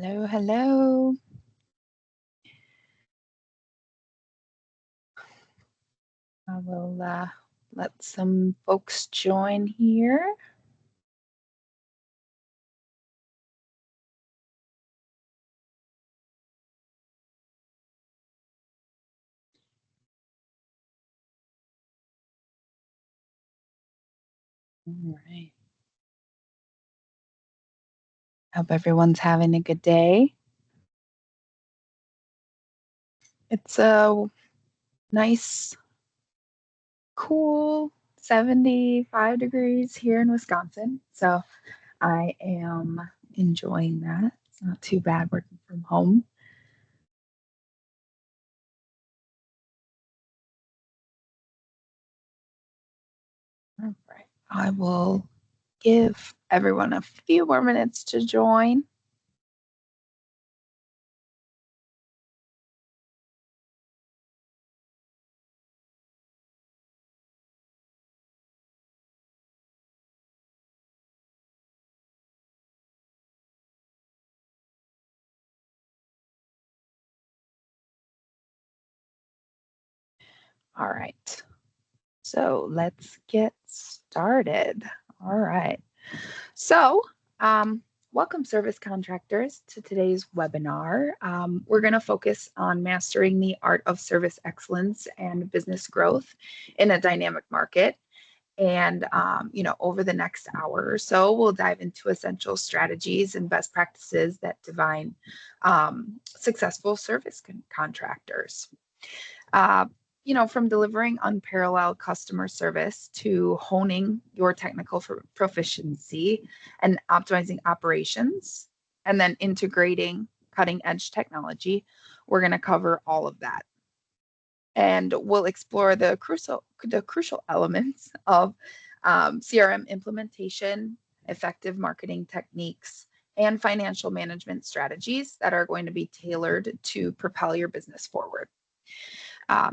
Hello, hello. I will let some folks join here. All right. Hope everyone's having a good day. It's a nice, cool 75 degrees here in Wisconsin. So I am enjoying that. It's not too bad working from home. All right. I will give everyone a few more minutes to join. All right. So let's get started. All right. So, welcome, service contractors, to today's webinar. We're going to focus on mastering the art of service excellence and business growth in a dynamic market. And, over the next hour or so, we'll dive into essential strategies and best practices that define successful service contractors. Uh, from delivering unparalleled customer service to honing your technical proficiency and optimizing operations, and then integrating cutting edge technology, we're going to cover all of that. And we'll explore the crucial elements of CRM implementation, effective marketing techniques, and financial management strategies that are going to be tailored to propel your business forward.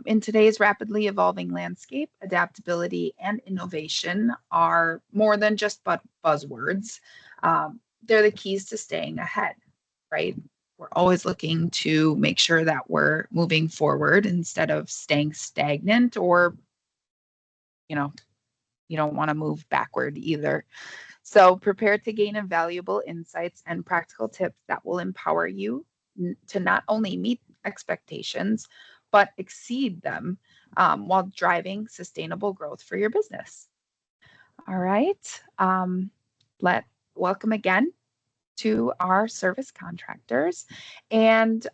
In today's rapidly evolving landscape, adaptability and innovation are more than just buzzwords. They're the keys to staying ahead, right? We're always looking to make sure that we're moving forward instead of staying stagnant, or, you don't want to move backward either. So prepare to gain invaluable insights and practical tips that will empower you to not only meet expectations, but exceed them while driving sustainable growth for your business. All right. Welcome again to our service contractors, and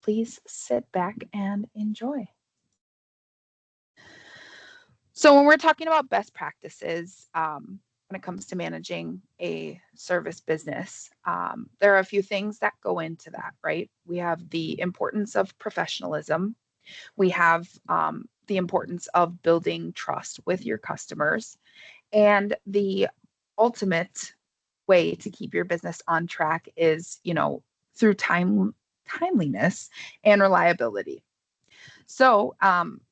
please sit back and enjoy. So when we're talking about best practices, when it comes to managing a service business, there are a few things that go into that, right? We have the importance of professionalism. We have the importance of building trust with your customers, and the ultimate way to keep your business on track is, through timeliness and reliability. So,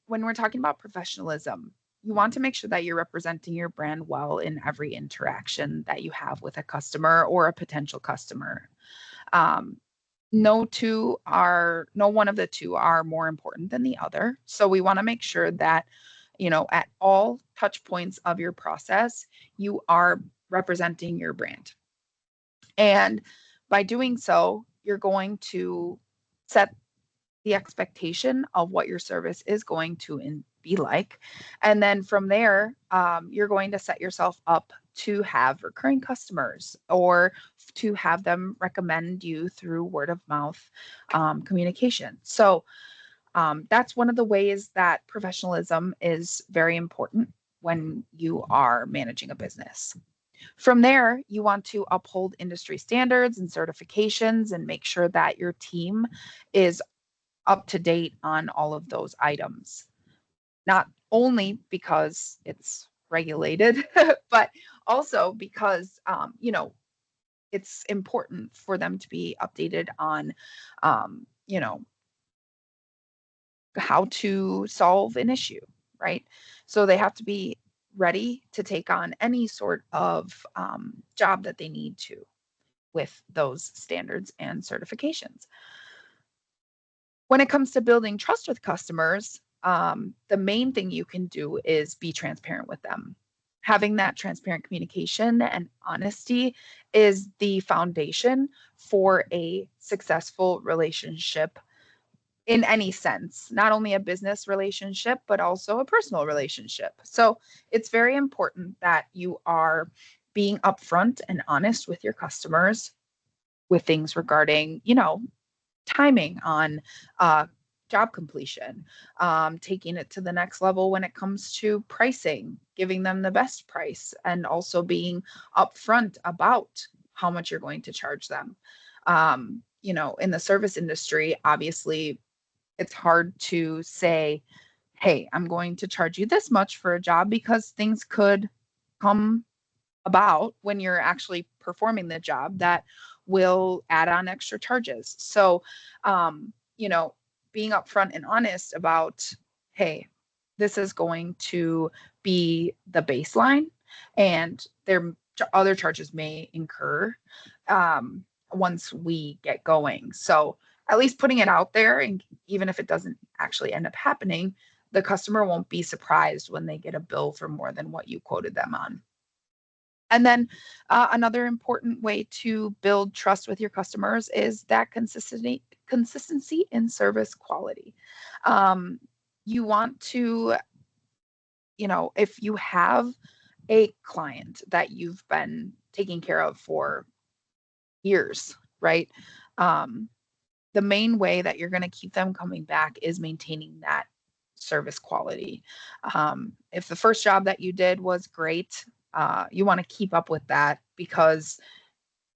when we're talking about professionalism, you want to make sure that you're representing your brand well in every interaction that you have with a customer or a potential customer. Um, no one of the two are more important than the other. So we want to make sure that, at all touch points of your process, you are representing your brand. And by doing so, you're going to set the expectation of what your service is going to be like. And then from there, you're going to set yourself up to have recurring customers, or to have them recommend you through word of mouth communication. So that's one of the ways that professionalism is very important when you are managing a business. From there, you want to uphold industry standards and certifications and make sure that your team is up to date on all of those items. Not only because it's regulated, but also because, it's important for them to be updated on, um, you know, how to solve an issue, right? So they have to be ready to take on any sort of job that they need to. with those standards and certifications. When it comes to building trust with customers, the main thing you can do is be transparent with them. Having that transparent communication and honesty is the foundation for a successful relationship in any sense, not only a business relationship, but also a personal relationship. So it's very important that you are being upfront and honest with your customers with things regarding, timing on job completion, taking it to the next level when it comes to pricing, giving them the best price, and also being upfront about how much you're going to charge them. In the service industry, obviously, it's hard to say, hey, I'm going to charge you this much for a job because things could come about when you're actually performing the job that will add on extra charges. So, being upfront and honest about, hey, this is going to be the baseline, and other charges may incur once we get going. So, at least putting it out there, and even if it doesn't actually end up happening, the customer won't be surprised when they get a bill for more than what you quoted them on. And then another important way to build trust with your customers is that consistency in service quality. You want to, if you have a client that you've been taking care of for years, right? The main way that you're going to keep them coming back is maintaining that service quality. If the first job that you did was great, you want to keep up with that because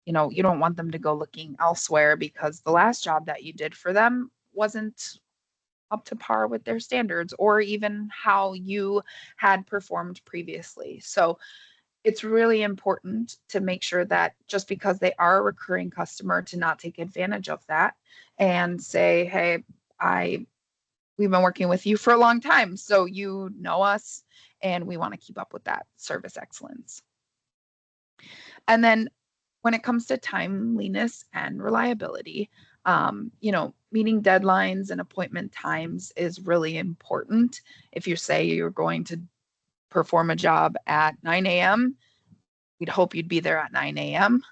you don't want them to go looking elsewhere because the last job that you did for them wasn't up to par with their standards or even how you had performed previously. So it's really important to make sure that just because they are a recurring customer, to not take advantage of that and say, hey, we've been working with you for a long time, so you know us, and we want to keep up with that service excellence. And then when it comes to timeliness and reliability, meeting deadlines and appointment times is really important. If you say you're going to perform a job at 9 a.m., we'd hope you'd be there at 9 a.m.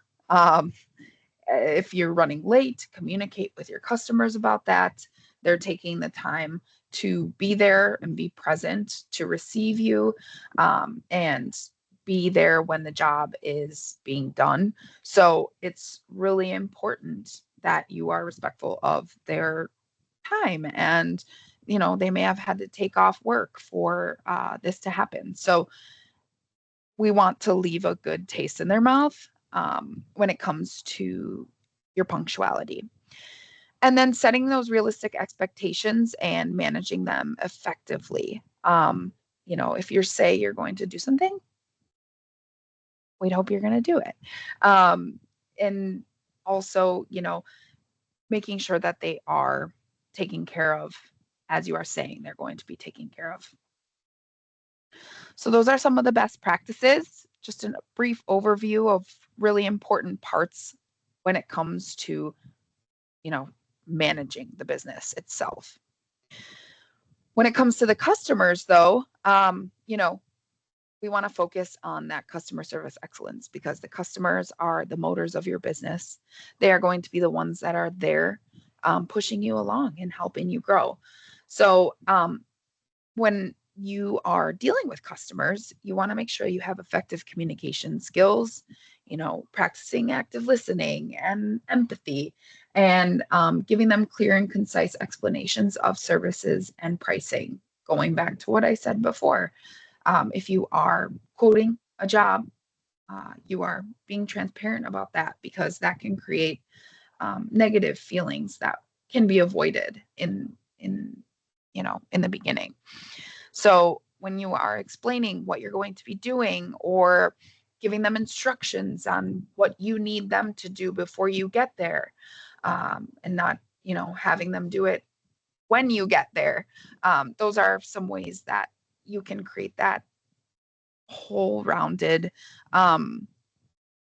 If you're running late, communicate with your customers about that. They're taking the time to be there and be present to receive you, and be there when the job is being done. So it's really important that you are respectful of their time, and they may have had to take off work for this to happen. So we want to leave a good taste in their mouth when it comes to your punctuality. And then setting those realistic expectations and managing them effectively. If you say you're going to do something, we'd hope you're going to do it. And also, making sure that they are taken care of as you are saying they're going to be taken care of. So those are some of the best practices, just a brief overview of really important parts when it comes to, managing the business itself. When it comes to the customers, though, we want to focus on that customer service excellence because the customers are the motors of your business. They are going to be the ones that are there pushing you along and helping you grow. So when you are dealing with customers, you want to make sure you have effective communication skills, practicing active listening and empathy, and giving them clear and concise explanations of services and pricing. Going back to what I said before, if you are quoting a job, you are being transparent about that because that can create negative feelings that can be avoided in the beginning. So when you are explaining what you're going to be doing or giving them instructions on what you need them to do before you get there, and not, having them do it when you get there, those are some ways that you can create that whole rounded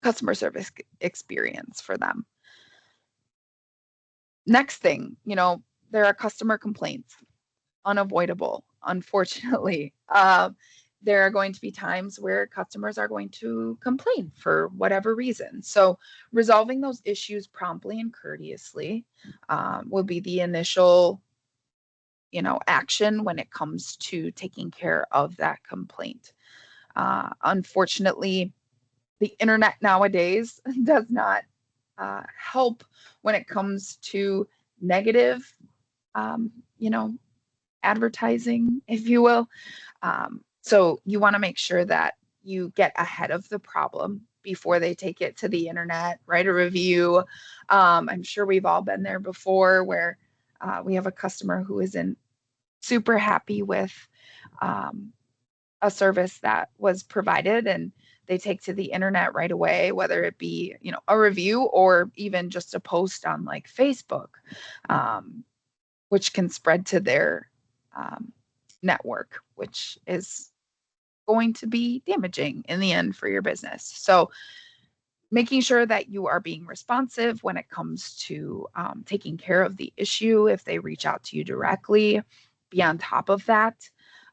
customer service experience for them. Next thing, there are customer complaints, unavoidable, unfortunately. There are going to be times where customers are going to complain for whatever reason. So resolving those issues promptly and courteously will be the initial, action when it comes to taking care of that complaint. Unfortunately, the internet nowadays does not help when it comes to negative, um, you know, advertising, if you will. So you want to make sure that you get ahead of the problem before they take it to the internet, write a review. I'm sure we've all been there before where we have a customer who isn't super happy with um, a service that was provided, and they take to the internet right away, whether it be, a review or even just a post on like Facebook, um, which can spread to their um, network, which is going to be damaging in the end for your business. So making sure that you are being responsive when it comes to taking care of the issue if they reach out to you directly, be on top of that,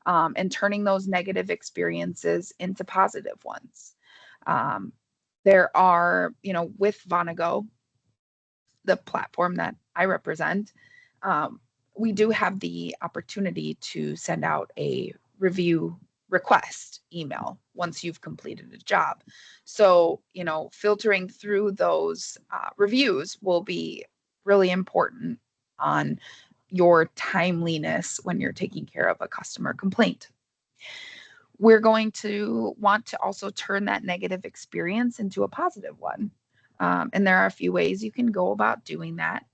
and turning those negative experiences into positive ones. Um, there are, with Vonigo, the platform that I represent, um, we do have the opportunity to send out a review request email once you've completed a job. So, filtering through those reviews will be really important on your timeliness when you're taking care of a customer complaint. We're going to want to also turn that negative experience into a positive one. And there are a few ways you can go about doing that.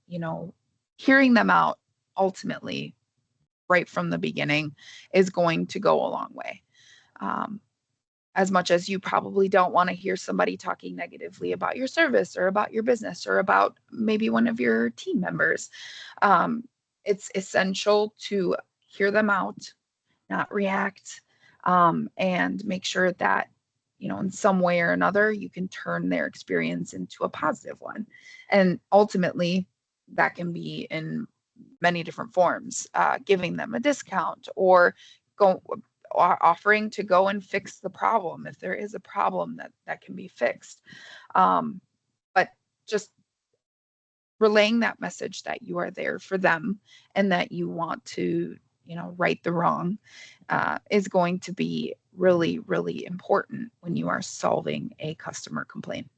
Hearing them out ultimately right from the beginning is going to go a long way. Um, as much as you probably don't want to hear somebody talking negatively about your service or about your business or about maybe one of your team members, um, it's essential to hear them out, not react, and make sure that, in some way or another, you can turn their experience into a positive one. And ultimately, that can be in many different forms, giving them a discount or go offering to go and fix the problem if there is a problem that can be fixed. But just relaying that message that you are there for them and that you want to, right the wrong, is going to be really, really important when you are solving a customer complaint.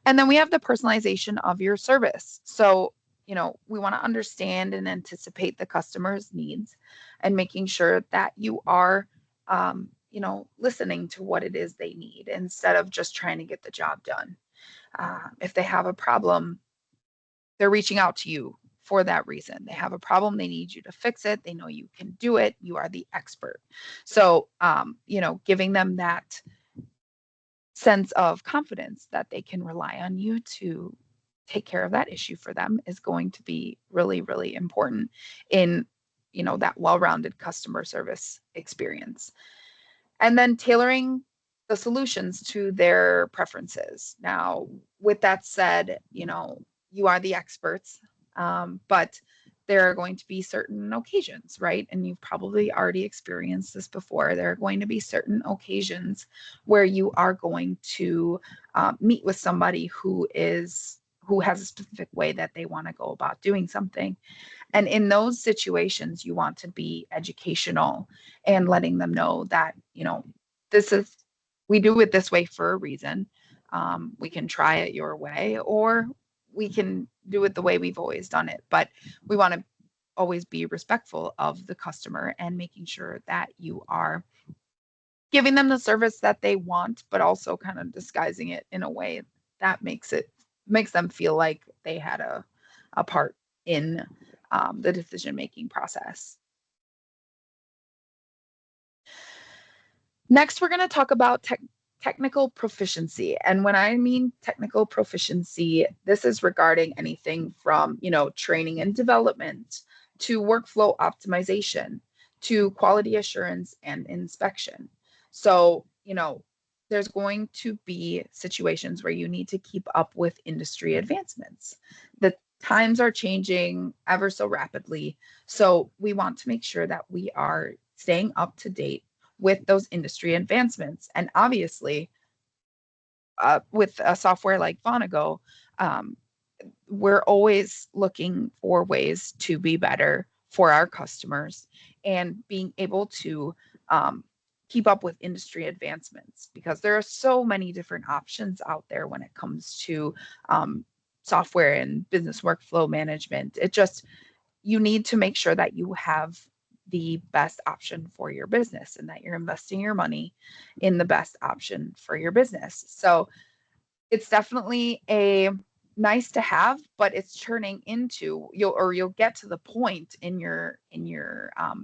And then we have the personalization of your service. So, we want to understand and anticipate the customer's needs and making sure that you are, listening to what it is they need instead of just trying to get the job done. If they have a problem, they're reaching out to you for that reason. They have a problem, they need you to fix it. They know you can do it. You are the expert. So, giving them that sense of confidence that they can rely on you to take care of that issue for them is going to be really, really important in, that well-rounded customer service experience. And then tailoring the solutions to their preferences. Now, with that said, you are the experts, but there are going to be certain occasions, right? And you've probably already experienced this before. There are going to be certain occasions where you are going to meet with somebody who has a specific way that they want to go about doing something. And in those situations, you want to be educational and letting them know that, this is, we do it this way for a reason. We can try it your way, or we can do it the way we've always done it. But we want to always be respectful of the customer and making sure that you are giving them the service that they want, but also kind of disguising it in a way that makes them feel like they had a part in the decision making process. Next, we're going to talk about technical proficiency. And when I mean technical proficiency, this is regarding anything from, training and development to workflow optimization to quality assurance and inspection. So, there's going to be situations where you need to keep up with industry advancements. The times are changing ever so rapidly. So we want to make sure that we are staying up to date with those industry advancements. And obviously, with a software like Vonigo, um, we're always looking for ways to be better for our customers and being able to um, keep up with industry advancements, because there are so many different options out there when it comes to um, software and business workflow management. It just, you need to make sure that you have the best option for your business and that you're investing your money in the best option for your business. So it's definitely a nice to have, but it's turning into, you'll get to the point in your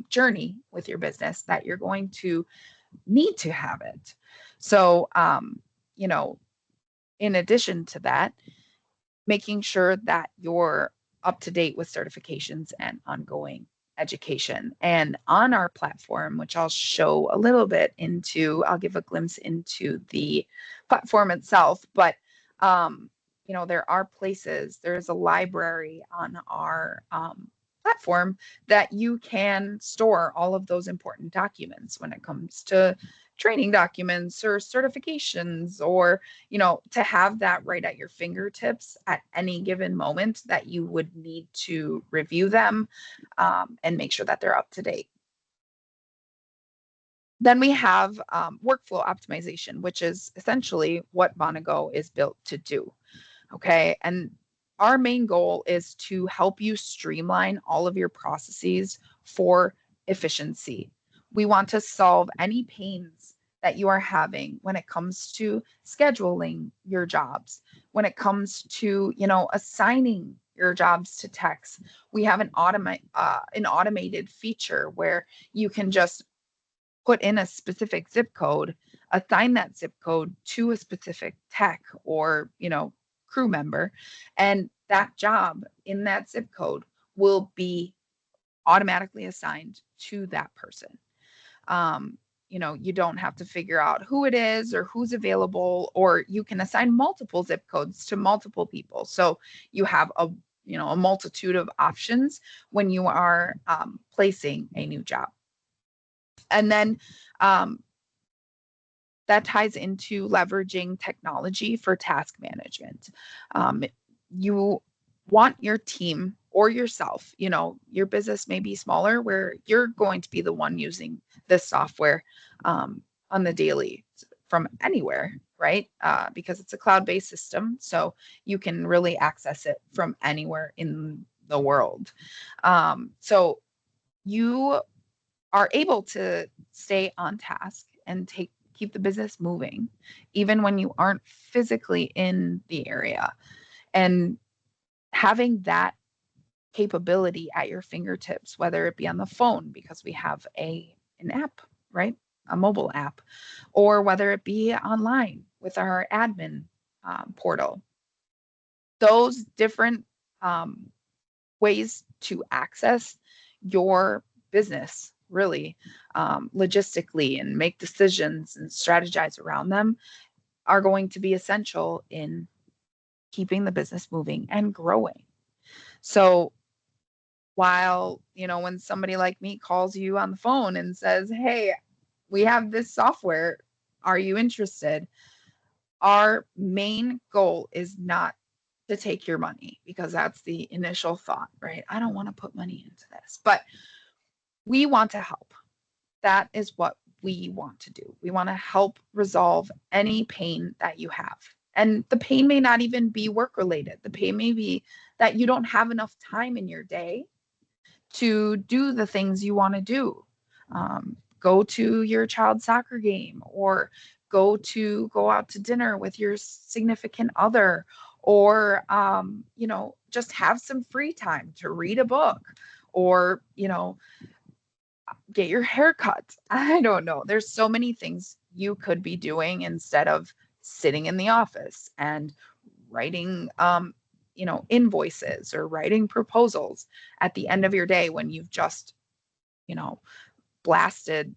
journey with your business that you're going to need to have it. So you know, in addition to that, making sure that you're up to date with certifications and ongoing education. And on our platform, which I'll show a little bit into, I'll give a glimpse into the platform itself, but there are places, there's a library on our platform that you can store all of those important documents when it comes to training documents or certifications, or to have that right at your fingertips at any given moment that you would need to review them and make sure that they're up to date. Then we have workflow optimization, which is essentially what Vonigo is built to do. Okay. And our main goal is to help you streamline all of your processes for efficiency. We want to solve any pains that you are having when it comes to scheduling your jobs, when it comes to, assigning your jobs to techs. We have an automated feature where you can just put in a specific zip code, assign that zip code to a specific tech or, crew member, and that job in that zip code will be automatically assigned to that person. You don't have to figure out who it is or who's available, or you can assign multiple zip codes to multiple people. So you have a multitude of options when you are placing a new job. And then that ties into leveraging technology for task management. You want your team or yourself, your business may be smaller where you're going to be the one using this software on the daily from anywhere, right? Because it's a cloud-based system, so you can really access it from anywhere in the world. So you are able to stay on task and keep the business moving, even when you aren't physically in the area. And having that capability at your fingertips, whether it be on the phone, because we have an app, right? A mobile app, or whether it be online with our admin portal. Those different ways to access your business really logistically and make decisions and strategize around them are going to be essential in keeping the business moving and growing. So while, when somebody like me calls you on the phone and says, hey, we have this software, are you interested? Our main goal is not to take your money, because that's the initial thought, right? I don't want to put money into this, but we want to help. That is what we want to do. We want to help resolve any pain that you have. And the pain may not even be work related. The pain may be that you don't have enough time in your day to do the things you want to do. Go to your child's soccer game, or go out to dinner with your significant other, or just have some free time to read a book, or get your hair cut. I don't know. There's so many things you could be doing instead of sitting in the office and writing invoices or writing proposals at the end of your day when you've just blasted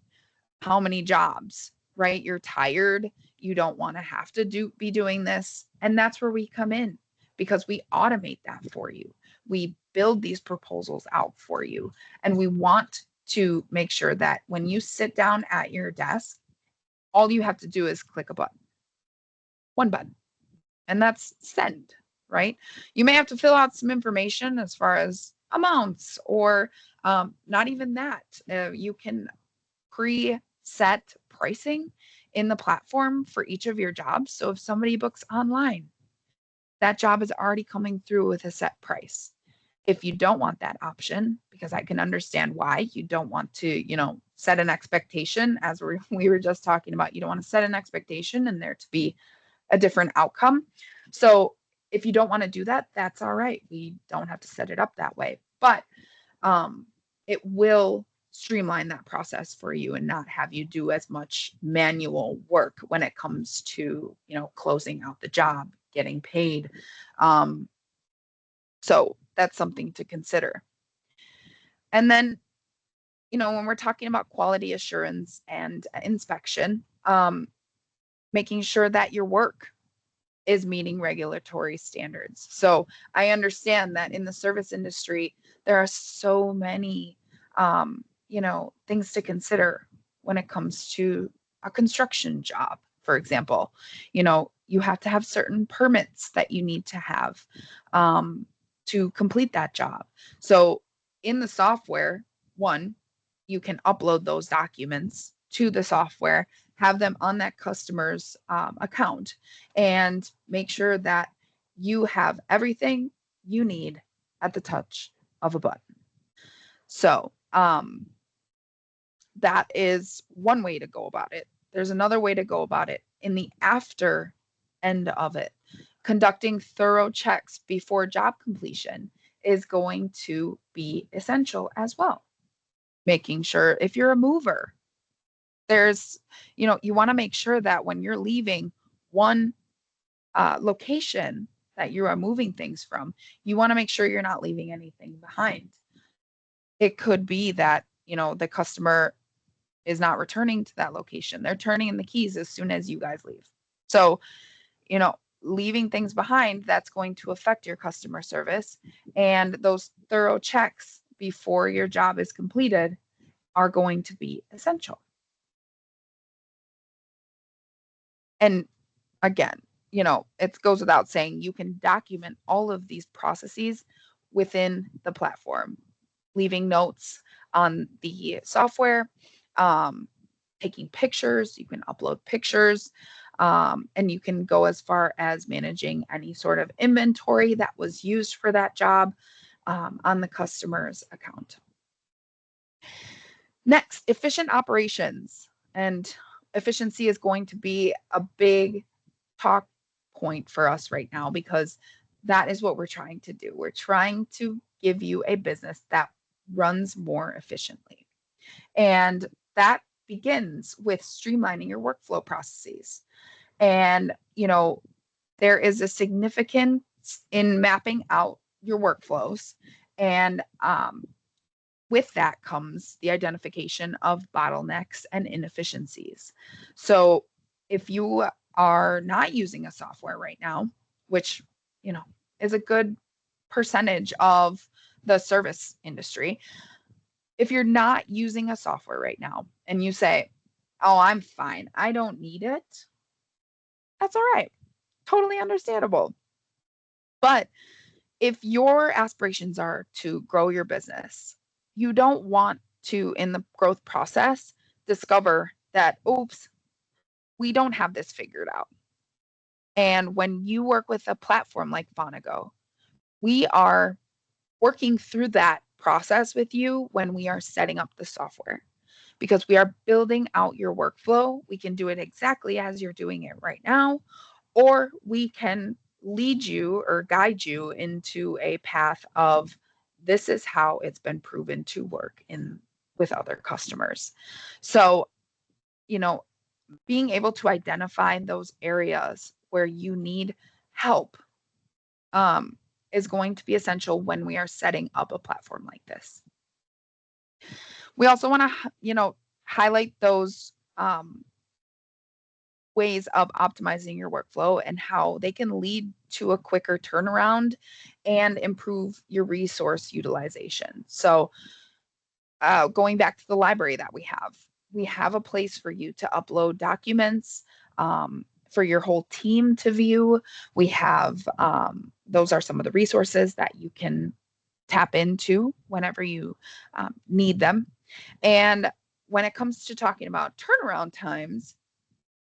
how many jobs, right? You're tired, you don't want to have to be doing this. And that's where we come in because we automate that for you. We build these proposals out for you. And we want to make sure that when you sit down at your desk, all you have to do is click a button, one button, and that's send, right? You may have to fill out some information as far as amounts or not even that. You can pre-set pricing in the platform for each of your jobs. So if somebody books online, that job is already coming through with a set price. If you don't want that option, because I can understand why you don't want to, set an expectation as we were just talking about, you don't want to set an expectation and there to be a different outcome. So if you don't want to do that, that's all right. We don't have to set it up that way, but it will streamline that process for you and not have you do as much manual work when it comes to, closing out the job, getting paid. So that's something to consider. And then, when we're talking about quality assurance and inspection, making sure that your work is meeting regulatory standards. So I understand that in the service industry, there are so many, things to consider when it comes to a construction job, for example. You have to have certain permits that you need to have to complete that job. So in the software, one, you can upload those documents to the software, have them on that customer's account, and make sure that you have everything you need at the touch of a button. So that is one way to go about it. There's another way to go about it in the after end of it. Conducting thorough checks before job completion is going to be essential as well. Making sure if you're a mover, there's, you want to make sure that when you're leaving one location that you are moving things from, you want to make sure you're not leaving anything behind. It could be that, the customer is not returning to that location. They're turning in the keys as soon as you guys leave. So, leaving things behind, that's going to affect your customer service. And those thorough checks before your job is completed are going to be essential. And again, it goes without saying, you can document all of these processes within the platform, leaving notes on the software, taking pictures. You can upload pictures, and you can go as far as managing any sort of inventory that was used for that job on the customer's account. Next, efficient operations. And efficiency is going to be a big talk point for us right now because that is what we're trying to do. We're trying to give you a business that runs more efficiently. And that begins with streamlining your workflow processes. And, there is a significance in mapping out your workflows. And with that comes the identification of bottlenecks and inefficiencies. So if you are not using a software right now, which, is a good percentage of the service industry, if you're not using a software right now and you say, oh, I'm fine, I don't need it, that's all right. Totally understandable. But if your aspirations are to grow your business, you don't want to, in the growth process, discover that, oops, we don't have this figured out. And when you work with a platform like Vonigo, we are working through that process with you when we are setting up the software because we are building out your workflow. We can do it exactly as you're doing it right now, or we can lead you or guide you into a path of this is how it's been proven to work with other customers. So, being able to identify those areas where you need help is going to be essential when we are setting up a platform like this. We also want to, highlight those ways of optimizing your workflow and how they can lead to a quicker turnaround and improve your resource utilization. So, going back to the library that we have a place for you to upload documents, for your whole team to view. We have, those are some of the resources that you can tap into whenever you need them. And when it comes to talking about turnaround times,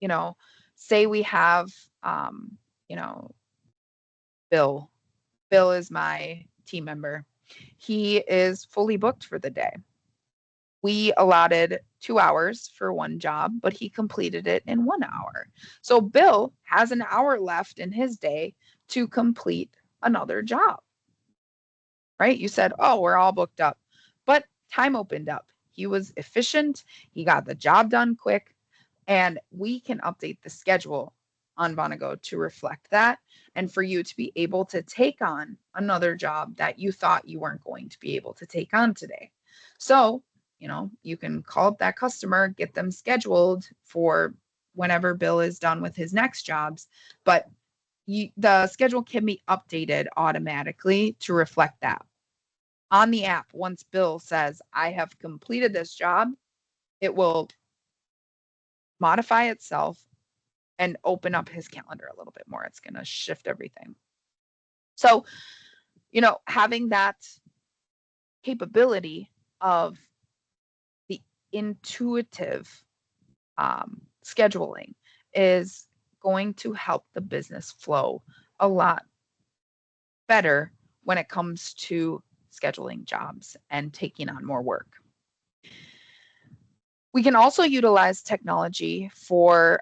you know, say we have, you know, Bill. Bill is my team member. He is fully booked for the day. We allotted 2 hours for one job, but he completed it in 1 hour. So Bill has an hour left in his day to complete another job, right? You said, oh, we're all booked up, but time opened up. He was efficient. He got the job done quick, and we can update the schedule on Vonigo to reflect that and for you to be able to take on another job that you thought you weren't going to be able to take on today. So, you can call up that customer, get them scheduled for whenever Bill is done with his next jobs, but the schedule can be updated automatically to reflect that. On the app, once Bill says, I have completed this job, it will modify itself and open up his calendar a little bit more. It's going to shift everything. So, having that capability of the intuitive scheduling is going to help the business flow a lot better when it comes to scheduling jobs and taking on more work. We can also utilize technology for,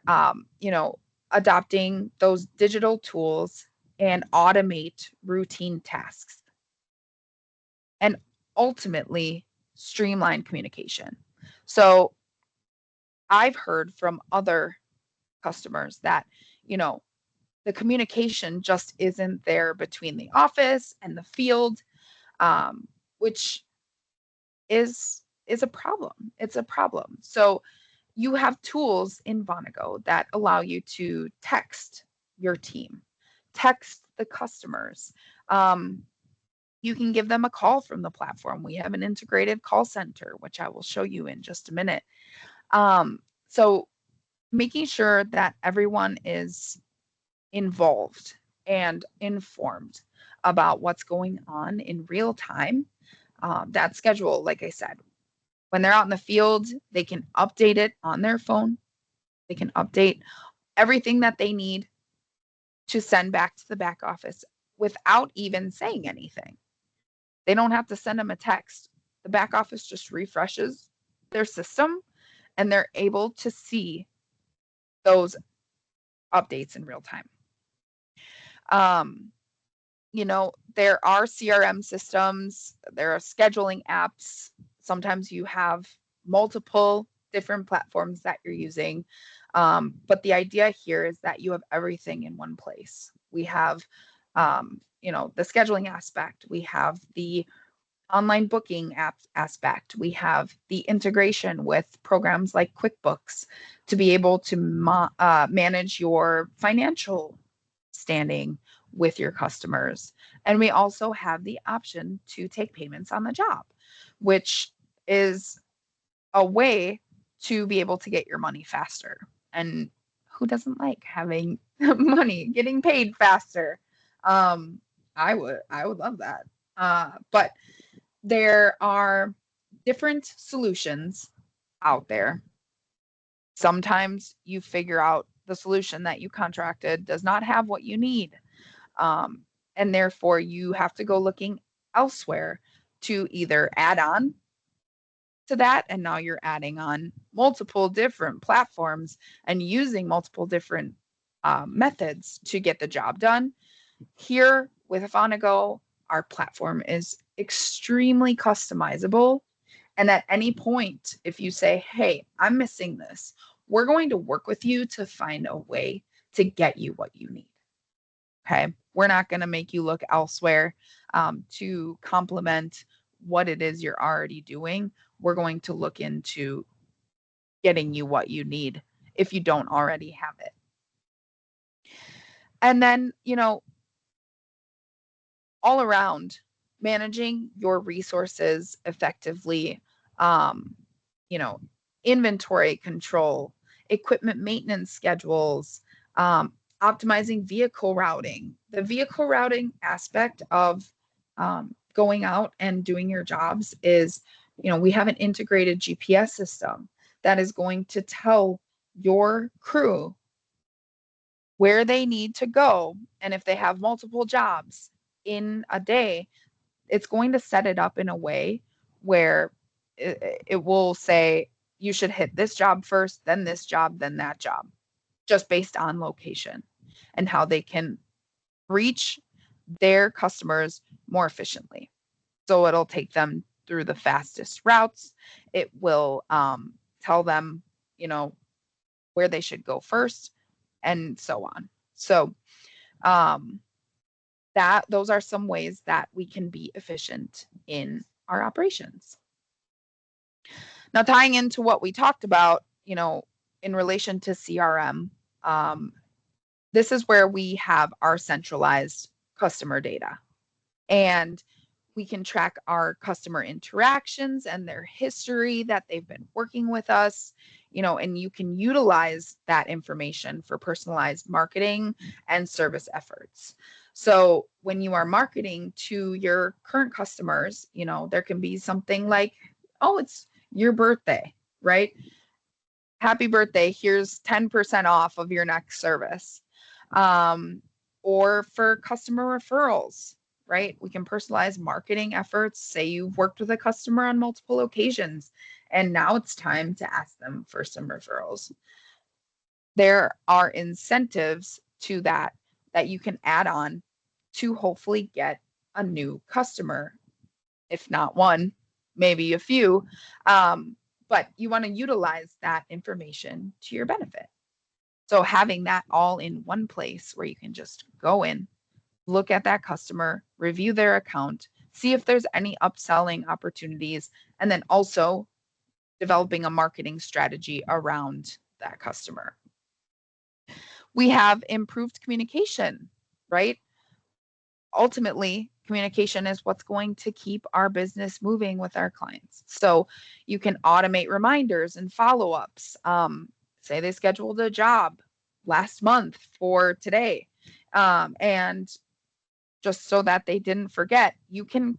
adopting those digital tools and automate routine tasks and ultimately streamline communication. So I've heard from other customers that, the communication just isn't there between the office and the field, which is a problem. It's a problem. So you have tools in Vonigo that allow you to text your team, text the customers. You can give them a call from the platform. We have an integrated call center, which I will show you in just a minute. So making sure that everyone is involved and informed about what's going on in real time. That schedule, like I said, when they're out in the field, they can update it on their phone. They can update everything that they need to send back to the back office without even saying anything. They don't have to send them a text. The back office just refreshes their system and they're able to see those updates in real time. There are CRM systems, there are scheduling apps. Sometimes you have multiple different platforms that you're using. But the idea here is that you have everything in one place. We have, the scheduling aspect. We have the online booking aspect. We have the integration with programs like QuickBooks to be able to manage your financial standing with your customers. And we also have the option to take payments on the job, which is a way to be able to get your money faster. And who doesn't like having money getting paid faster? I would love that. But there are different solutions out there. Sometimes you figure out the solution that you contracted does not have what you need. And therefore you have to go looking elsewhere to either add on to that. And now you're adding on multiple different platforms and using multiple different methods to get the job done. Here with Vonigo, our platform is extremely customizable. And at any point, if you say, hey, I'm missing this, we're going to work with you to find a way to get you what you need. Okay. We're not going to make you look elsewhere to complement what it is you're already doing. We're going to look into getting you what you need if you don't already have it. And then, all around managing your resources effectively, um, you know, inventory control, equipment maintenance schedules, optimizing vehicle routing. The vehicle routing aspect of going out and doing your jobs is, we have an integrated GPS system that is going to tell your crew where they need to go. And if they have multiple jobs in a day, it's going to set it up in a way where it will say you should hit this job first, then this job, then that job, just based on location and how they can reach their customers more efficiently. So it'll take them through the fastest routes. It will tell them, where they should go first, and so on. So um, those are some ways that we can be efficient in our operations. Now, tying into what we talked about, in relation to CRM, this is where we have our centralized customer data. And we can track our customer interactions and their history that they've been working with us, and you can utilize that information for personalized marketing and service efforts. So when you are marketing to your current customers, there can be something like, oh, it's your birthday, right? Happy birthday. Here's 10% off of your next service. Or for customer referrals, right? We can personalize marketing efforts. Say you've worked with a customer on multiple occasions, and now it's time to ask them for some referrals. There are incentives to that you can add on to hopefully get a new customer, if not one, maybe a few. But you want to utilize that information to your benefit. So having that all in one place where you can just go in, look at that customer, review their account, see if there's any upselling opportunities, and then also developing a marketing strategy around that customer. We have improved communication, right? Ultimately, communication is what's going to keep our business moving with our clients. So you can automate reminders and follow-ups. Say they scheduled a job last month for today. And just so that they didn't forget, you can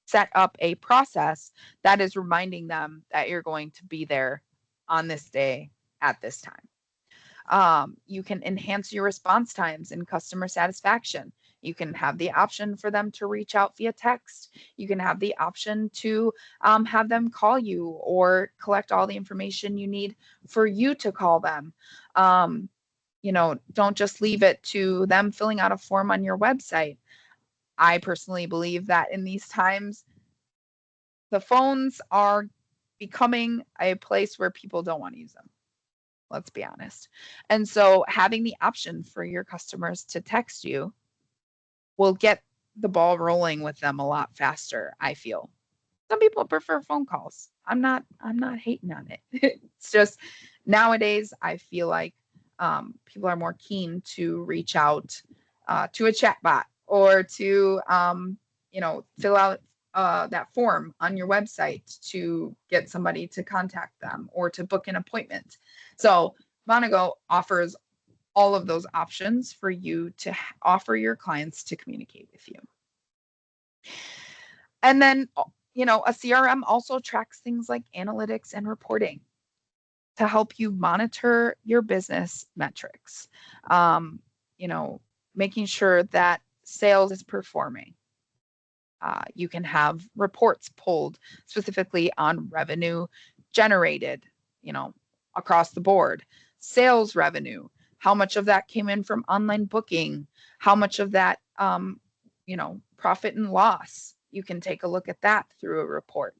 set up a process that is reminding them that you're going to be there on this day at this time. You can enhance your response times and customer satisfaction. You can have the option for them to reach out via text. You can have the option to have them call you or collect all the information you need for you to call them. Don't just leave it to them filling out a form on your website. I personally believe that in these times, the phones are becoming a place where people don't want to use them. Let's be honest. And so having the option for your customers to text you will get the ball rolling with them a lot faster, I feel. Some people prefer phone calls. I'm not hating on it. It's just nowadays I feel like people are more keen to reach out to a chat bot or to fill out that form on your website to get somebody to contact them or to book an appointment. So Vonigo offers all of those options for you to offer your clients to communicate with you. And then, a CRM also tracks things like analytics and reporting to help you monitor your business metrics. Making sure that sales is performing. You can have reports pulled specifically on revenue generated, across the board, sales revenue, how much of that came in from online booking, how much of that, profit and loss. You can take a look at that through a report.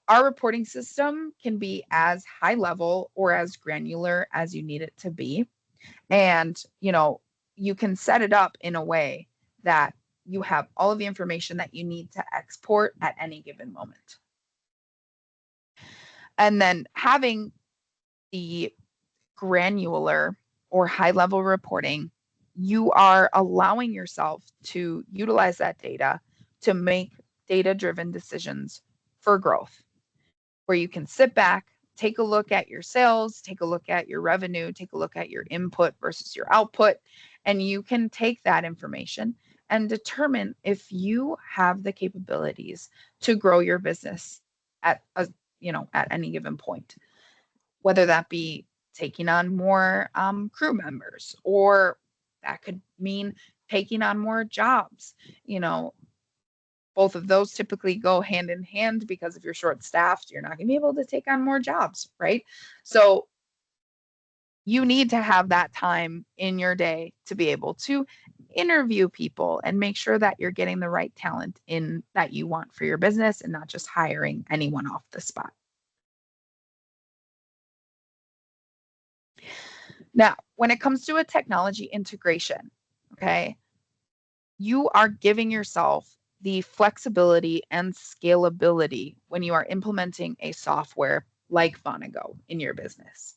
Our reporting system can be as high level or as granular as you need it to be. And, you can set it up in a way that you have all of the information that you need to export at any given moment. And then having the granular or high level reporting you are allowing yourself to utilize that data to make data-driven decisions for growth, where you can sit back, take a look at your sales, take a look at your revenue, take a look at your input versus your output, and you can take that information and determine if you have the capabilities to grow your business at a, at any given point, whether that be taking on more crew members, or that could mean taking on more jobs. You know, both of those typically go hand in hand, because if you're short staffed, you're not going to be able to take on more jobs, right? So you need to have that time in your day to be able to interview people and make sure that you're getting the right talent in that you want for your business, and not just hiring anyone off the spot. Now, when it comes to a technology integration, okay, you are giving yourself the flexibility and scalability when you are implementing a software like Vonigo in your business.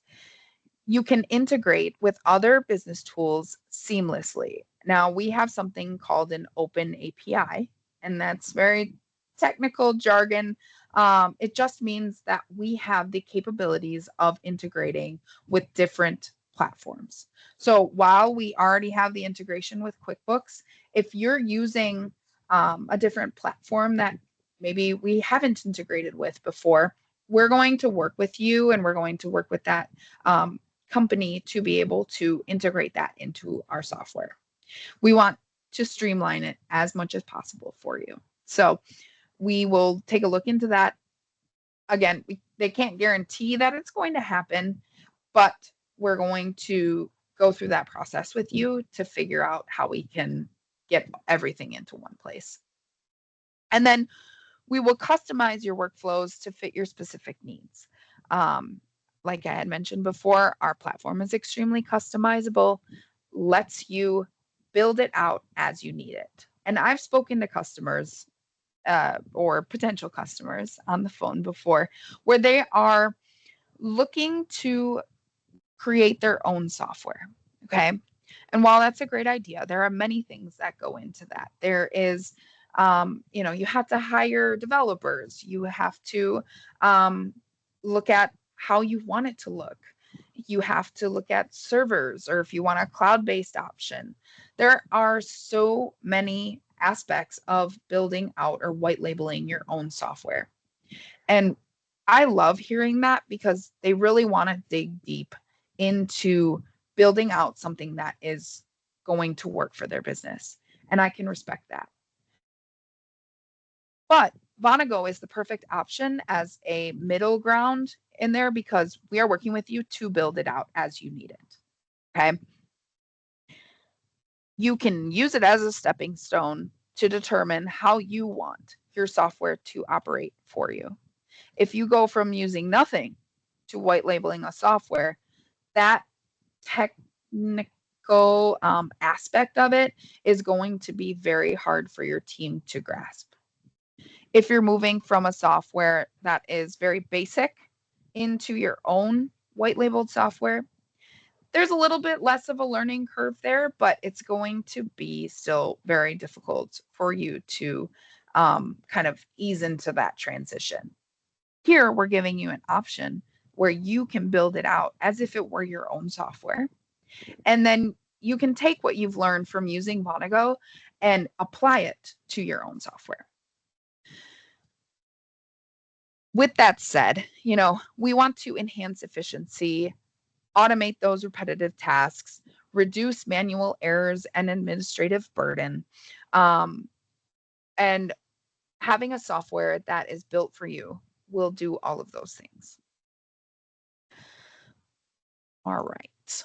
You can integrate with other business tools seamlessly. Now, we have something called an open API, and that's very technical jargon. It just means that we have the capabilities of integrating with different platforms. So while we already have the integration with QuickBooks, if you're using a different platform that maybe we haven't integrated with before, we're going to work with you, and we're going to work with that company to be able to integrate that into our software. We want to streamline it as much as possible for you. So we will take a look into that. Again, they can't guarantee that it's going to happen, but we're going to go through that process with you to figure out how we can get everything into one place. And then we will customize your workflows to fit your specific needs. Like I had mentioned before, our platform is extremely customizable, lets you build it out as you need it. And I've spoken to customers or potential customers on the phone before, where they are looking to create their own software. Okay. And while that's a great idea, there are many things that go into that. There is, you have to hire developers. You have to look at how you want it to look. You have to look at servers, or if you want a cloud-based option. There are so many aspects of building out or white labeling your own software. And I love hearing that, because they really want to dig deep into building out something that is going to work for their business. And I can respect that. But Vonigo is the perfect option as a middle ground in there, because we are working with you to build it out as you need it. Okay. You can use it as a stepping stone to determine how you want your software to operate for you. If you go from using nothing to white labeling a software, that technical aspect of it is going to be very hard for your team to grasp. If you're moving from a software that is very basic into your own white labeled software, there's a little bit less of a learning curve there, but it's going to be still very difficult for you to kind of ease into that transition. Here, we're giving you an option where you can build it out as if it were your own software. And then you can take what you've learned from using Vonigo and apply it to your own software. With that said, we want to enhance efficiency, automate those repetitive tasks, reduce manual errors and administrative burden, and having a software that is built for you will do all of those things. All right.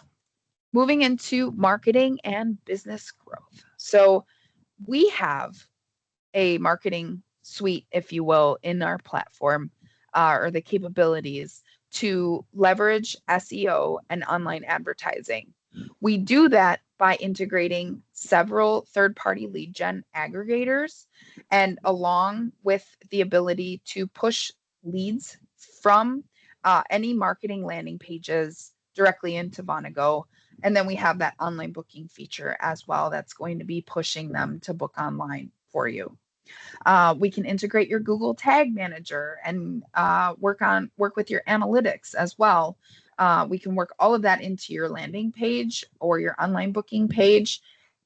Moving into marketing and business growth. So we have a marketing suite, if you will, in our platform, or the capabilities to leverage SEO and online advertising. We do that by integrating several third-party lead gen aggregators, and along with the ability to push leads from any marketing landing pages directly into Vonigo, And then we have that online booking feature as well that's going to be pushing them to book online for you. We can integrate your Google Tag Manager and work with your analytics as well. We can work all of that into your landing page or your online booking page,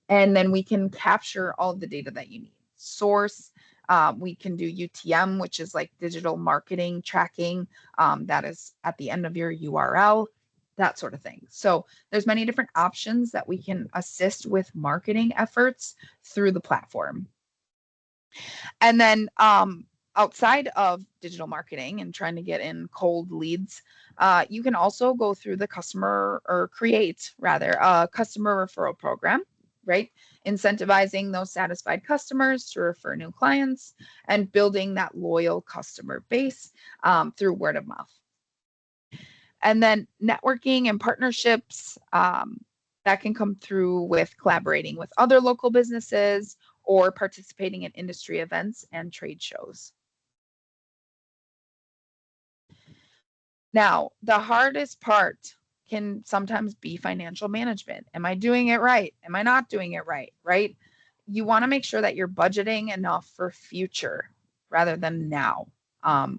and then we can capture all of the data that you need. Source. We can do UTM, which is like digital marketing tracking. That is at the end of your URL, that sort of thing. So there's many different options that we can assist with marketing efforts through the platform. And then outside of digital marketing and trying to get in cold leads, you can also go through the create a customer referral program, right? Incentivizing those satisfied customers to refer new clients and building that loyal customer base through word of mouth. And then networking and partnerships that can come through with collaborating with other local businesses or participating in industry events and trade shows. Now, the hardest part can sometimes be financial management. Am I doing it right? Am I not doing it right? Right? You want to make sure that you're budgeting enough for future rather than now.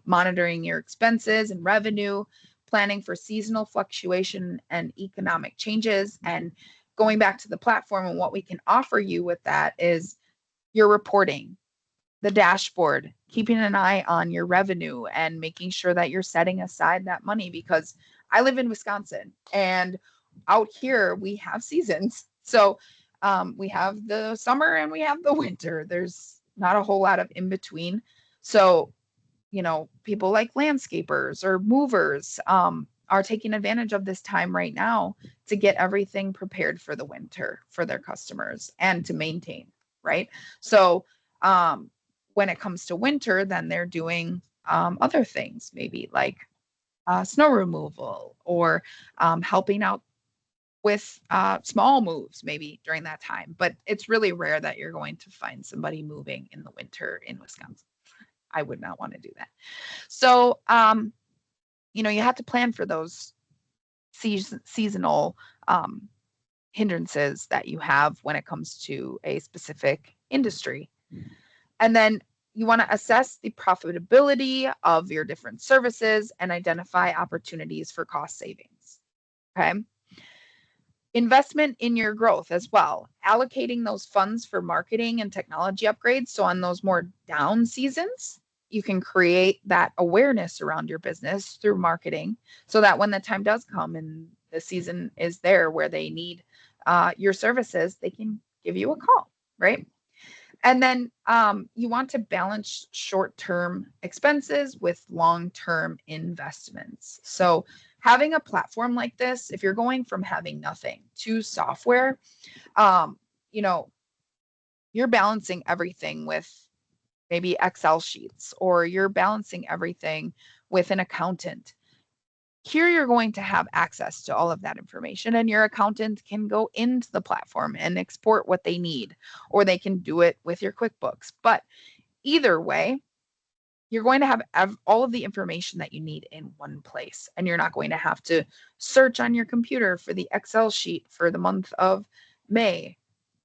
Monitoring your expenses and revenue, planning for seasonal fluctuation and economic changes, and going back to the platform and what we can offer you with that is your reporting, the dashboard, keeping an eye on your revenue and making sure that you're setting aside that money, because I live in Wisconsin and out here we have seasons. So we have the summer and we have the winter. There's not a whole lot of in between. So, people like landscapers or movers are taking advantage of this time right now to get everything prepared for the winter for their customers and to maintain, right? So when it comes to winter, then they're doing other things, maybe like snow removal or helping out with small moves maybe during that time. But it's really rare that you're going to find somebody moving in the winter in Wisconsin. I would not want to do that. So, you have to plan for those seasonal hindrances that you have when it comes to a specific industry. And then you want to assess the profitability of your different services and identify opportunities for cost savings. Okay. Investment in your growth as well, allocating those funds for marketing and technology upgrades. So on those more down seasons, you can create that awareness around your business through marketing so that when the time does come and the season is there where they need your services, they can give you a call, right? And then you want to balance short-term expenses with long-term investments. So having a platform like this, if you're going from having nothing to software, you're balancing everything with maybe Excel sheets, or you're balancing everything with an accountant. Here you're going to have access to all of that information, and your accountant can go into the platform and export what they need, or they can do it with your QuickBooks. But either way, you're going to have all of the information that you need in one place, and you're not going to have to search on your computer for the Excel sheet for the month of May,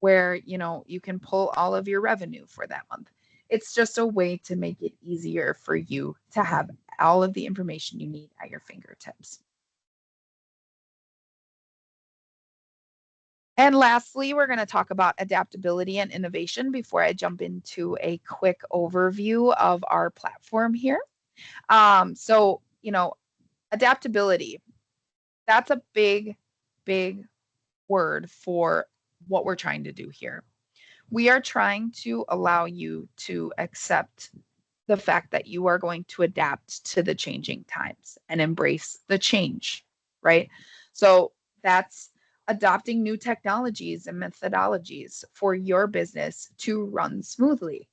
where you can pull all of your revenue for that month. It's just a way to make it easier for you to have all of the information you need at your fingertips. And lastly, we're going to talk about adaptability and innovation before I jump into a quick overview of our platform here. So, adaptability, that's a big, big word for what we're trying to do here. We are trying to allow you to accept the fact that you are going to adapt to the changing times and embrace the change, right? So that's adopting new technologies and methodologies for your business to run smoothly.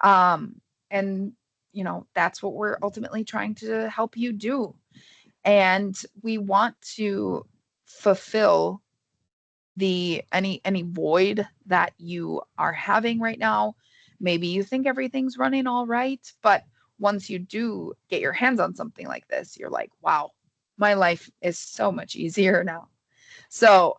And, that's what we're ultimately trying to help you do. And we want to fulfill any void that you are having right now. Maybe you think everything's running all right, but once you do get your hands on something like this, you're like, wow, my life is so much easier now. So,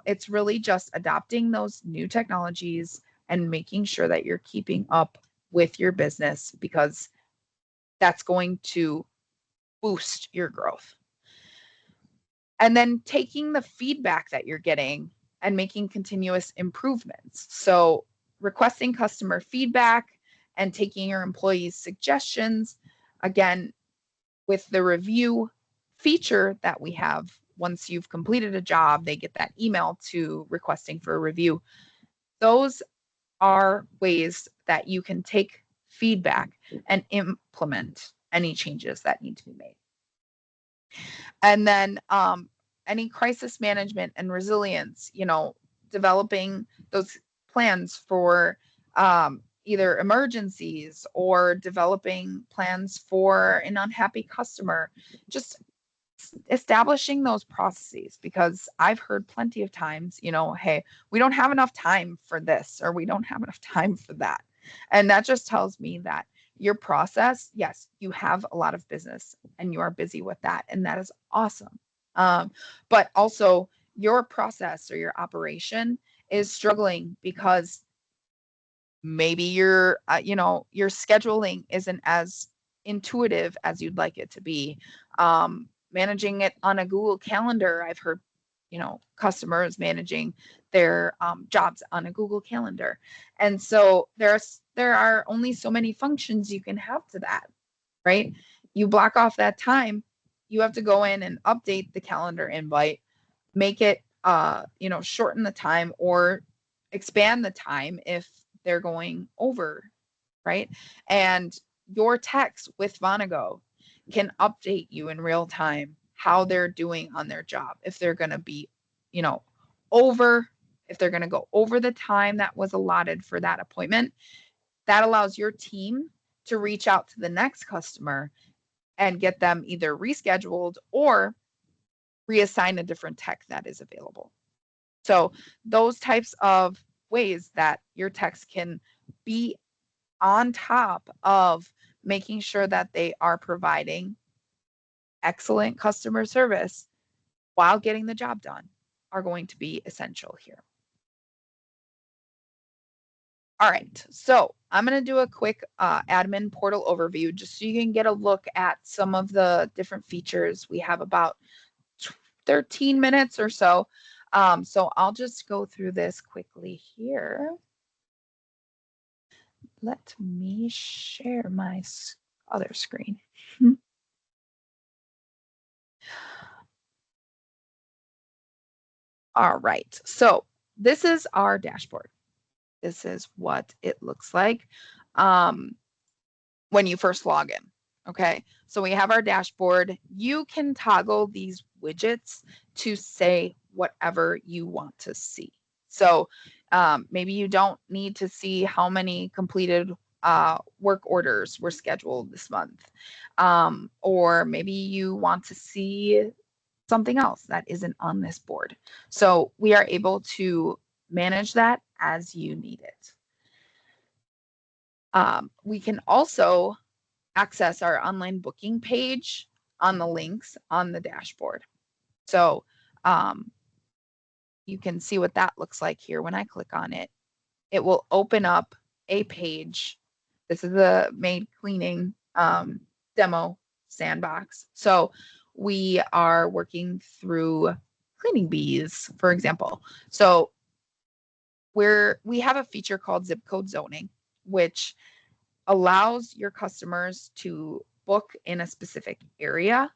it's really just adopting those new technologies and making sure that you're keeping up with your business because that's going to boost your growth. And then taking the feedback that you're getting and making continuous improvements. So, requesting customer feedback and taking your employees' suggestions. Again, with the review feature that we have, once you've completed a job, they get that email to requesting for a review. Those are ways that you can take feedback and implement any changes that need to be made. And then any crisis management and resilience, developing those plans for either emergencies or developing plans for an unhappy customer, just establishing those processes, because I've heard plenty of times, hey, we don't have enough time for this or we don't have enough time for that. And that just tells me that your process, yes, you have a lot of business and you are busy with that. And that is awesome. But also your process or your operation is struggling because maybe your scheduling isn't as intuitive as you'd like it to be. Managing it on a Google Calendar, I've heard, customers managing their jobs on a Google Calendar. And so there are only so many functions you can have to that, right? You block off that time, you have to go in and update the calendar invite, make it, shorten the time or expand the time if they're going over, right? And your text with Vonigo can update you in real time how they're doing on their job. If they're going to be, over, if they're going to go over the time that was allotted for that appointment, that allows your team to reach out to the next customer and get them either rescheduled or reassign a different tech that is available. So those types of ways that your techs can be on top of making sure that they are providing excellent customer service while getting the job done are going to be essential here. All right, so I'm going to do a quick admin portal overview just so you can get a look at some of the different features. We have about 13 minutes or so. So I'll just go through this quickly here. Let me share my other screen. All right, so this is our dashboard. This is what it looks like when you first log in. Okay, so we have our dashboard. You can toggle these widgets to say whatever you want to see. So maybe you don't need to see how many completed work orders were scheduled this month. Or maybe you want to see something else that isn't on this board. So we are able to manage that as you need it. We can also access our online booking page on the links on the dashboard. So you can see what that looks like here. When I click on it, it will open up a page. This is the maid cleaning demo sandbox. So we are working through cleaning bees, for example. So we have a feature called zip code zoning, which allows your customers to book in a specific area.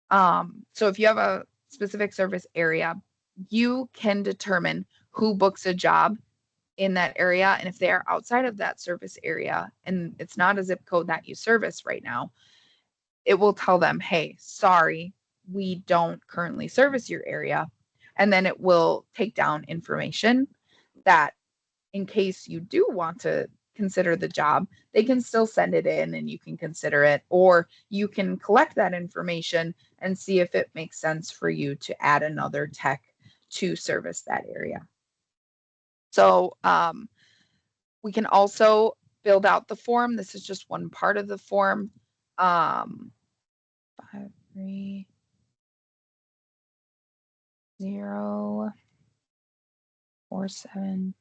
So if you have a specific service area, you can determine who books a job in that area. And if they are outside of that service area and it's not a zip code that you service right now, it will tell them, hey, sorry, we don't currently service your area. And then it will take down information that in case you do want to consider the job, they can still send it in and you can consider it, or you can collect that information and see if it makes sense for you to add another tech to service that area. So we can also build out the form. This is just one part of the form. 5, 3. 047.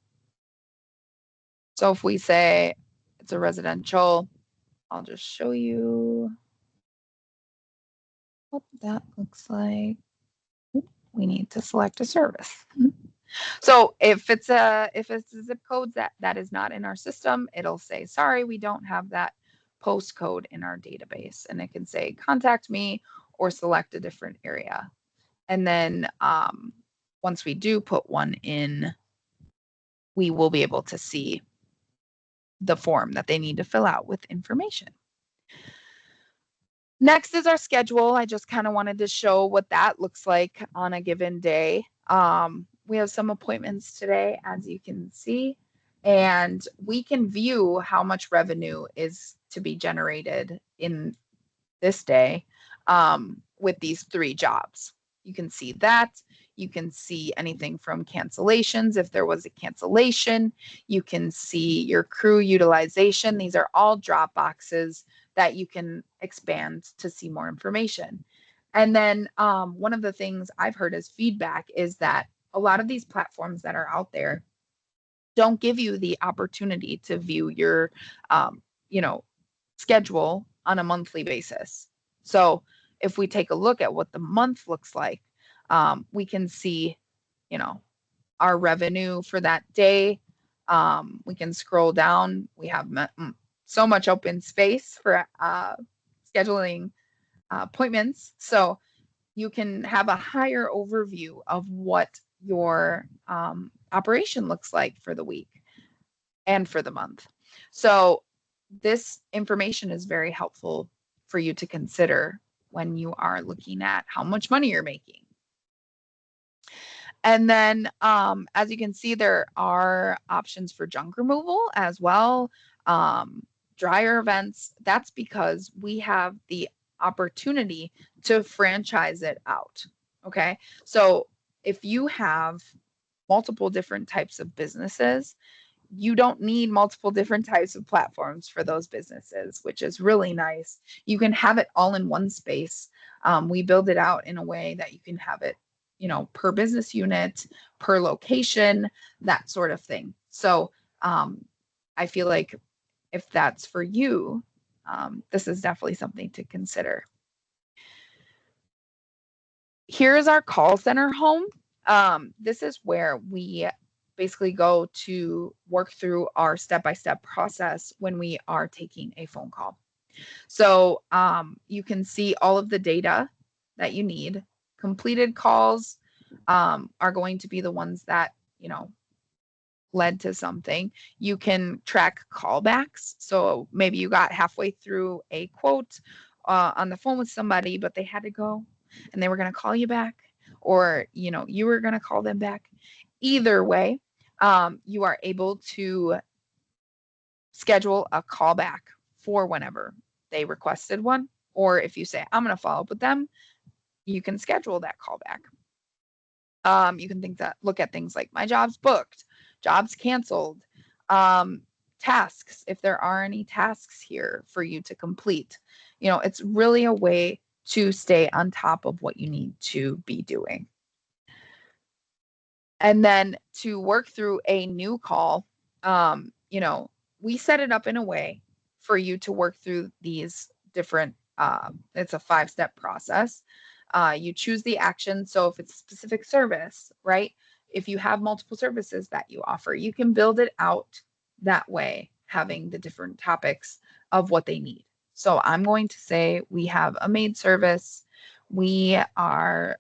So if we say it's a residential, I'll just show you what that looks like. We need to select a service. So if it's a zip code that is not in our system, it'll say, sorry, we don't have that postcode in our database. And it can say, contact me or select a different area. And then once we do put one in, we will be able to see the form that they need to fill out with information. Next is our schedule. I just kind of wanted to show what that looks like on a given day. We have some appointments today, as you can see, and we can view how much revenue is to be generated in this day with these 3 jobs. You can see that. You can see anything from cancellations, if there was a cancellation. You can see your crew utilization. These are all drop boxes that you can expand to see more information. And then one of the things I've heard as feedback is that a lot of these platforms that are out there don't give you the opportunity to view your, schedule on a monthly basis. So if we take a look at what the month looks like, we can see, our revenue for that day. We can scroll down. We have so much open space for scheduling appointments. So you can have a higher overview of what your operation looks like for the week and for the month. So this information is very helpful for you to consider when you are looking at how much money you're making. And then, as you can see, there are options for junk removal as well. Dryer events, that's because we have the opportunity to franchise it out. Okay. So if you have multiple different types of businesses, you don't need multiple different types of platforms for those businesses, which is really nice. You can have it all in one space. We build it out in a way that you can have it, per business unit, per location, that sort of thing. So I feel like if that's for you, this is definitely something to consider. Here is our call center home. This is where we basically go to work through our step-by-step process when we are taking a phone call. So you can see all of the data that you need. Completed calls are going to be the ones that, led to something. You can track callbacks. So maybe you got halfway through a quote on the phone with somebody, but they had to go and they were going to call you back, or, you were going to call them back. Either way, you are able to schedule a callback for whenever they requested one. Or if you say, I'm going to follow up with them, you can schedule that callback. You can look at things like my job's booked, jobs canceled, tasks, if there are any tasks here for you to complete. It's really a way to stay on top of what you need to be doing. And then to work through a new call, we set it up in a way for you to work through these different, it's a 5-step process. You choose the action. So if it's a specific service, right? If you have multiple services that you offer, you can build it out that way, having the different topics of what they need. So I'm going to say we have a maid service. We are,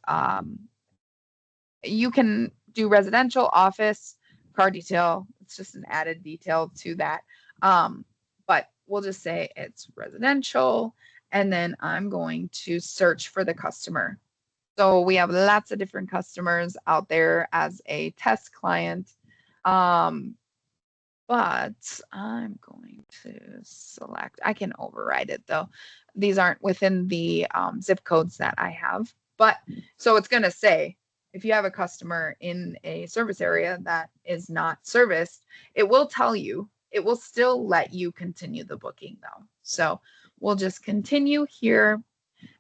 you can do residential, office, car detail. It's just an added detail to that. But we'll just say it's residential. And then I'm going to search for the customer. So we have lots of different customers out there as a test client. But I'm going to select, I can override it though. These aren't within the zip codes that I have. But so it's going to say, if you have a customer in a service area that is not serviced, it will tell you, it will still let you continue the booking though. So we'll just continue here,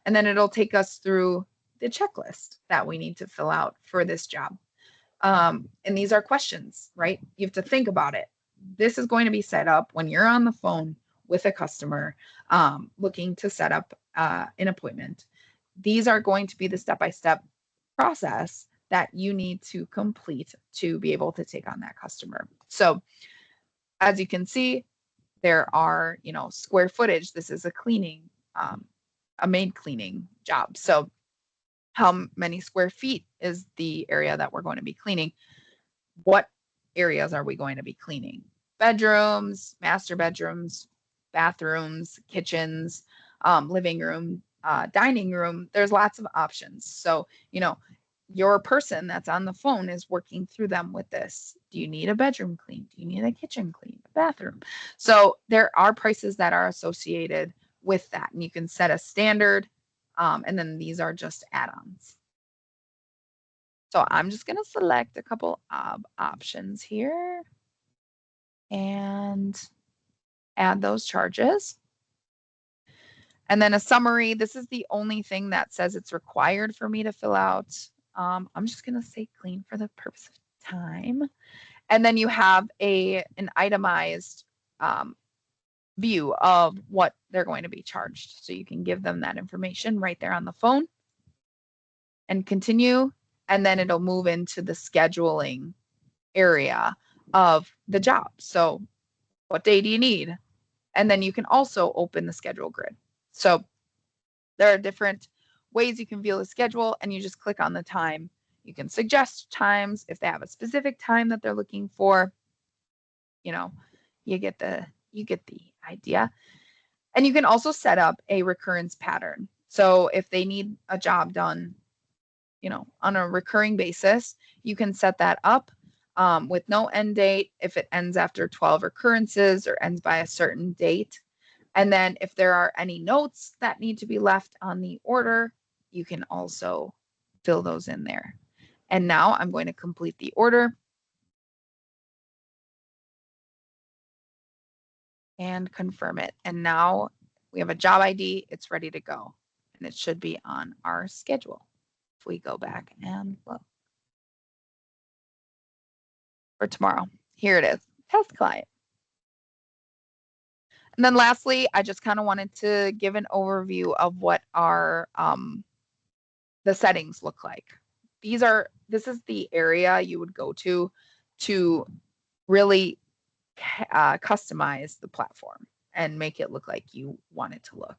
and then it'll take us through the checklist that we need to fill out for this job. And these are questions, right? You have to think about it. This is going to be set up when you're on the phone with a customer looking to set up an appointment. These are going to be the step-by-step process that you need to complete to be able to take on that customer. So as you can see, there are, square footage. This is a cleaning, a maid cleaning job. So how many square feet is the area that we're going to be cleaning? What areas are we going to be cleaning? Bedrooms, master bedrooms, bathrooms, kitchens, living room, dining room. There's lots of options. So, your person that's on the phone is working through them with this. Do you need a bedroom clean? Do you need a kitchen clean? A bathroom? So there are prices that are associated with that, and you can set a standard, and then these are just add-ons. So I'm just going to select a couple of options here and add those charges. And then a summary. This is the only thing that says it's required for me to fill out. I'm just going to say clean for the purpose of time. And then you have an itemized view of what they're going to be charged. So you can give them that information right there on the phone and continue. And then it'll move into the scheduling area of the job. So what day do you need? And then you can also open the schedule grid. So there are different ways you can view the schedule, and you just click on the time. You can suggest times if they have a specific time that they're looking for. You get the idea. And you can also set up a recurrence pattern. So if they need a job done, on a recurring basis, you can set that up with no end date if it ends after 12 recurrences or ends by a certain date. And then if there are any notes that need to be left on the order, you can also fill those in there. And now I'm going to complete the order and confirm it. And now we have a job ID. It's ready to go. And it should be on our schedule. If we go back and look for tomorrow, here it is, test client. And then lastly, I just kind of wanted to give an overview of what our the settings look like. This is the area you would go to really customize the platform and make it look like you want it to look.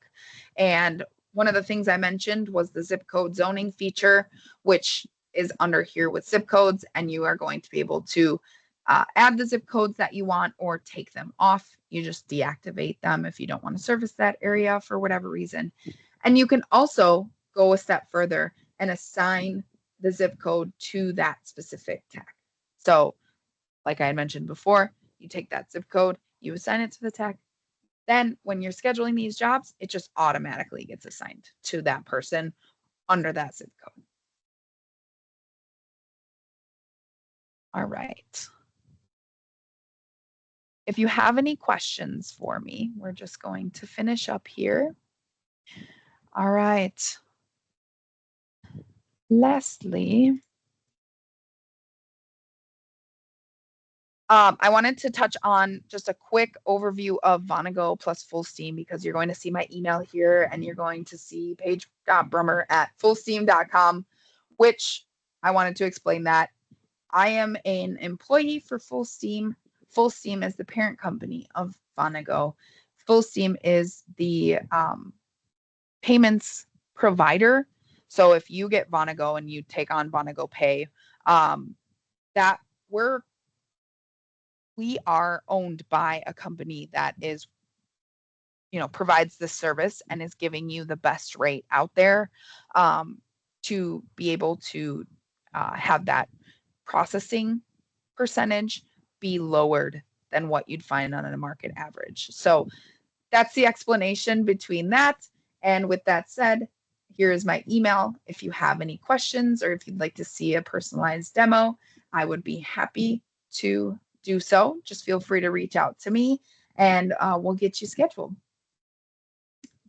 And one of the things I mentioned was the zip code zoning feature, which is under here with zip codes, and you are going to be able to add the zip codes that you want or take them off. You just deactivate them if you don't want to service that area for whatever reason. And you can also go a step further and assign the zip code to that specific tag. So like I had mentioned before, you take that zip code, you assign it to the tag. Then when you're scheduling these jobs, it just automatically gets assigned to that person under that zip code. All right. If you have any questions for me, we're just going to finish up here. All right. Lastly, I wanted to touch on just a quick overview of Vonigo plus Full Steam, because you're going to see my email here and you're going to see paige.brummer@fullsteam.com, which I wanted to explain that I am an employee for Full Steam. Full Steam is the parent company of Vonigo. Full Steam is the payments provider. So if you get Vonigo and you take on Vonigo Pay, that we are owned by a company that is, provides this service and is giving you the best rate out there to be able to have that processing percentage be lowered than what you'd find on a market average. So that's the explanation between that. And with that said, here is my email. If you have any questions or if you'd like to see a personalized demo, I would be happy to do so. Just feel free to reach out to me and we'll get you scheduled.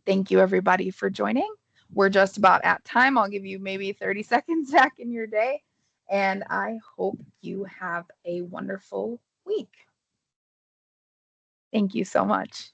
Thank you everybody for joining. we're just about at time. I'll give you maybe 30 seconds back in your day. And I hope you have a wonderful week. Thank you so much.